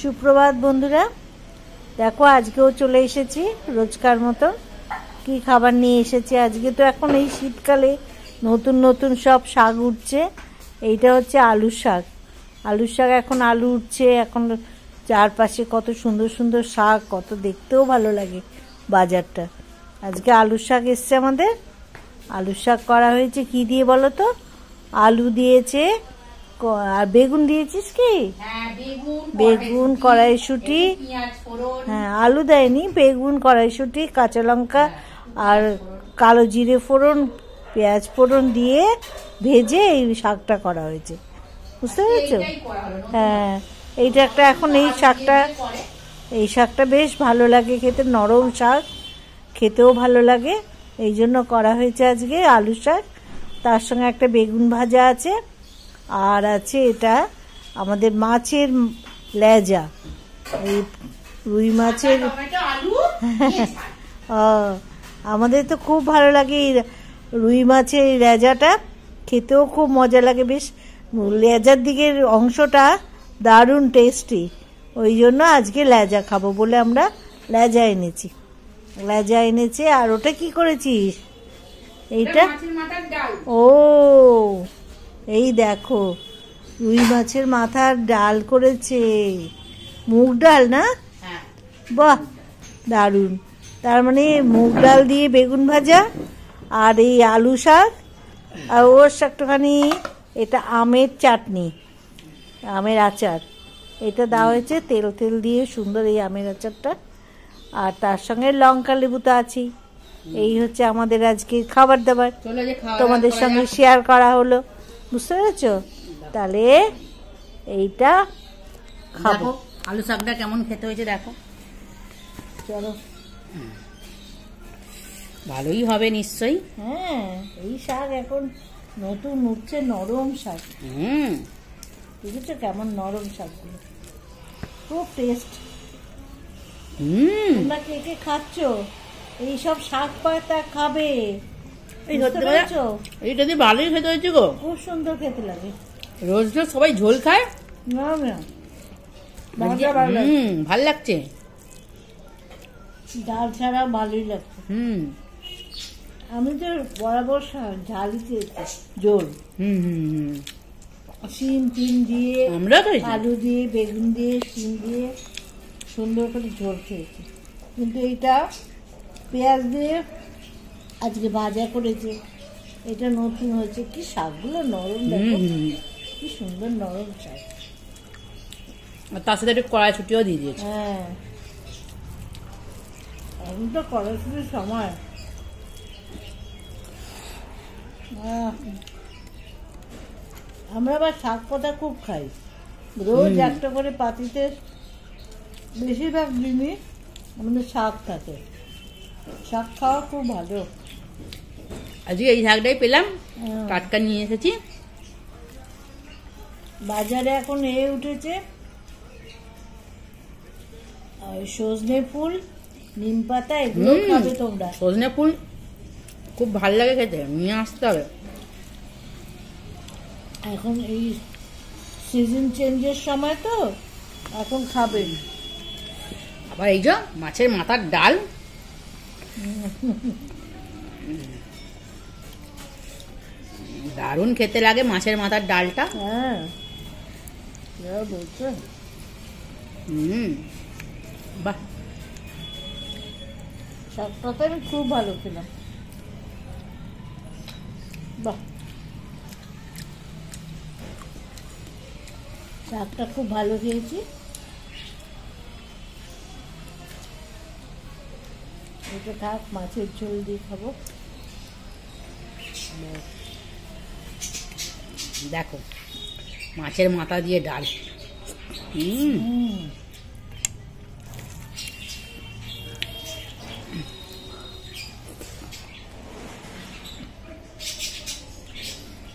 সুপ্রভাত বন্ধুরা, দেখো আজকেও চলে এসেছি রোজকার মতো। কি খাবার নিয়ে এসেছি আজকে? তো এখন এই শীতকালে নতুন নতুন সব শাক উঠছে। এইটা হচ্ছে আলুর শাক। আলুর শাক এখন আলু উঠছে, এখন চারপাশে কত সুন্দর সুন্দর শাক, কত দেখতেও ভালো লাগে বাজারটা। আজকে আলুর শাক এসছে আমাদের। আলুর শাক করা হয়েছে কি দিয়ে বলো তো? আলু দিয়েছে আর বেগুন দিয়েছিস কি? বেগুন, কড়াইশুঁটি, হ্যাঁ আলু দেয়নি, বেগুন, কড়াইশুঁটি, কাঁচা লঙ্কা আর কালো জিরে ফোড়ন, পেঁয়াজ ফোড়ন দিয়ে ভেজে এই শাকটা করা হয়েছে, বুঝতে পেরেছ? হ্যাঁ, এইটা একটা এখন এই শাকটা বেশ ভালো লাগে খেতে, নরম শাক, খেতেও ভালো লাগে, এই জন্য করা হয়েছে আজকে আলু শাক। তার সঙ্গে একটা বেগুন ভাজা আছে, আর আছে এটা আমাদের মাছের লেজা, এই রুই মাছের। আমাদের তো খুব ভালো লাগে এই রুই মাছের এই লেজাটা, খেতেও খুব মজা লাগে, বেশ লেজার দিকের অংশটা দারুণ টেস্টি। ওই জন্য আজকে লেজা খাবো বলে আমরা লেজা এনেছি। আর ওটা কি করেছিস? এইটা ও, এই দেখো রুই মাছের মাথার ডাল করেছে, মুগ ডাল না? বাহ, দারুণ। তার মানে মুগ ডাল দিয়ে বেগুন ভাজা আর এই আলু শাক, আর ওর একটুখানি এটা আমের চাটনি, আমের আচার, এটা দেওয়া হয়েছে তেল দিয়ে সুন্দর এই আমের আচারটা। আর তার সঙ্গে লঙ্কা লেবু তো আছেই। এই হচ্ছে আমাদের আজকে খাবার দাবার, তোমাদের সঙ্গে শেয়ার করা হলো, বুঝতে পেরেছ? তাহলে এইটা খাবো। আলু শাকটা কেমন খেতে হয়েছে দেখো, চলো। ভালোই হবে নিশ্চয়ই। হ্যাঁ, এই শাক এখন নতুন উঠছে, নরম শাক। বুঝেছো কেমন নরম শাকগুলো, খুব টেস্ট। তোমরা কে কে খাচ্ছ এইসব শাক পাতা? খাবে, এইটা দিয়ে ভালোই খেতে হয়েছে গো, খুব সুন্দর খেতে লাগে। রোজ রোজ সবাই ঝোল খায়, ভাল লাগছে, ডাল ছাড়া ভালোই লাগছে। আমি তো বরাবর ঝালই চেয়েছি, ঝোল, শিম দিয়ে, আলু দিয়ে, বেগুন দিয়ে, শিম দিয়ে সুন্দর করে ঝোল খেয়েছি। কিন্তু এইটা পেঁয়াজ দিয়ে আজকে ভাজা করেছে, এটা নতুন হয়েছে। কি শাকগুলো নরম, দেখো কি সুন্দর নরম শাক। তার সাথে একটু কড়াইশুঁটিও দিয়ে দিয়েছে। হ্যাঁ, এখন তো কড়াইশুঁটির সময়। আমরা আবার শাক পাতা খুব খাই, রোজ একটা করে পাতিতে বেশিরভাগ জিনিস আমাদের শাক থাকে। শাক খাওয়া খুব ভালো। আজকে এই শাকটাই পেলাম, টাটকা নিয়ে এসেছি। বাজারে এখন উঠেছে সজনে ফুল, নিম পাতা, এগুলো খাবে তোমরা। সজনে ফুল খুব ভালো লাগে খেতে, নিয়ে আসতে হবে। এখন এই সিজন চেঞ্জের সময় তো এখন খাবেন। আবার এই যে মাছের মাথার ডাল, দারুণ খেতে লাগে মাছের মাথার ডালটা। হ্যাঁ, বলছো। বাহ, শাকটা তো আমি খুব ভালো খেলাম। বাহ, শাকটা খুব ভালো খেয়েছি। এটা থাক, মাছের ঝোল দিয়ে খাবো। দেখো মাছের মাথা দিয়ে ডাল,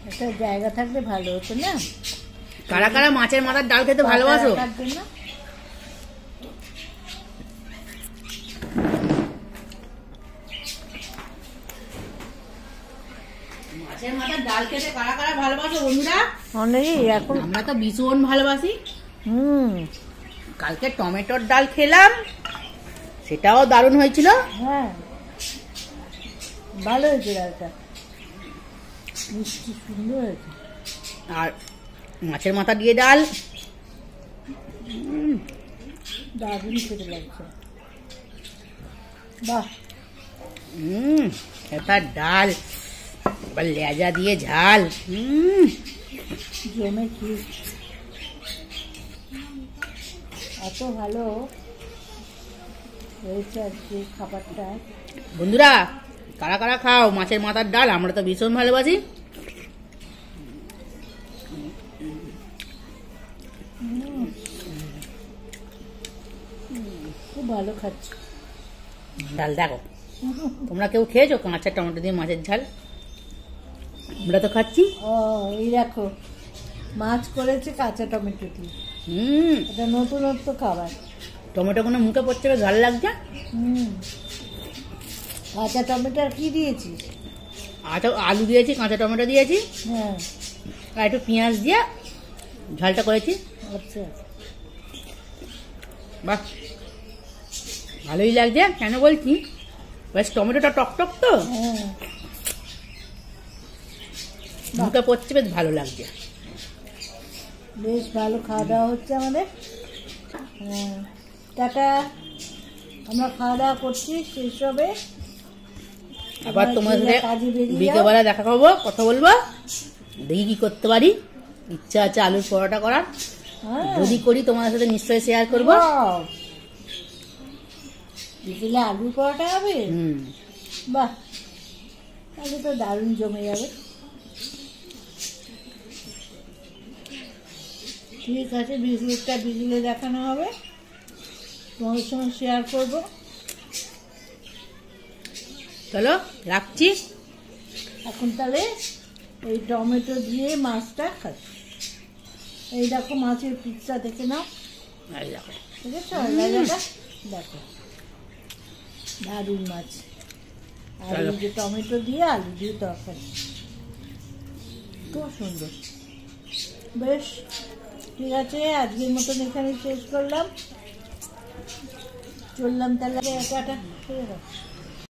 একটা জায়গা থাকলে ভালো হতো না? কারা কারা মাছের মাথার ডাল খেতে ভালোবাসো? মাছের মাথার ডাল খেতে কারা কারা ভালোবাসো বন্ধুরা? অনেকেই, এখন আমরা তো ভীষণ ভালোবাসি। কালকে টমেটোর ডাল খেলাম, সেটাও দারুণ হয়েছিল। হ্যাঁ, ভালো হয়েছে ডালটা, মিষ্টি সুন্দর হয়েছে। আর মাছের মাথা দিয়ে ডাল, দারুণ খেতে লাগছে। বাহ, এটা ডাল আবার লেজা দিয়ে ঝাল, জমে কি এত ভালো হয়েছে আজকে খাবারটা। বন্ধুরা কারা কারা খাও মাছের মাথার ডাল? আমরা তো ভীষণ ভালোবাসি। খুব ভালো খাচ্ছি ডাল। দেখো তোমরা কেউ খেয়েছো কাঁচা টমেটো দিয়ে মাছের ঝাল? আমরা তো খাচ্ছি। ও, এই দেখো মাছ করেছে কাঁচা টমেটো দিয়ে। এটা নতুনত্ব খাবার। টমেটো কোনো মুখে পড়ছে, বেশ ভালো লাগছে। কাঁচা টমেটো আর কি দিয়েছিস? আলু দিয়েছি, কাঁচা টমেটো দিয়েছি, হ্যাঁ, আর একটু পেঁয়াজ দিয়ে ঝালটা করেছি। আচ্ছা, বাহ, ভালোই লাগছে। কেন বলছি, বেশ টমেটোটা টকটক তো, হ্যাঁ, মুখে পড়ছে, বেশ ভালো লাগছে। বেশ ভালো খাওয়া দাওয়া হচ্ছে আমাদের। হ্যাঁ, টাটা। আমরা খাওয়া দাওয়া করছি, শেষ হবে। আবার তোমার সাথে কাজে বেরিয়ে বিকেলবেলা দেখা করবো, কথা বলবো, দেখি কি করতে পারি। ইচ্ছা আছে আলুর পরোটা করার, যদি করি তোমাদের সাথে নিশ্চয়ই শেয়ার করবো। বিকেলে আলুর পরোটা হবে? বাহ, তাহলে তো দারুণ জমে যাবে। ঠিক আছে, বিকেলটা বিকেলে দেখানো হবে, তোমাদের সঙ্গে শেয়ার করবো। চলো রাখছি। এখন তাহলে এই টমেটো দিয়ে মাছটা খাচ্ছি। এই দেখো মাছের পিসটা দেখে নাও, এই দেখো, ঠিক আছে? লাগাটা দেখো, দারুণ মাছ। আর এই যে টমেটো দিয়ে আলু দিয়ে তরকারি, খুব সুন্দর। বেশ, ঠিক আছে, আজকের মতন এখানে শেষ করলাম। চললাম তাহলে, টাটা। ঠিক আছে।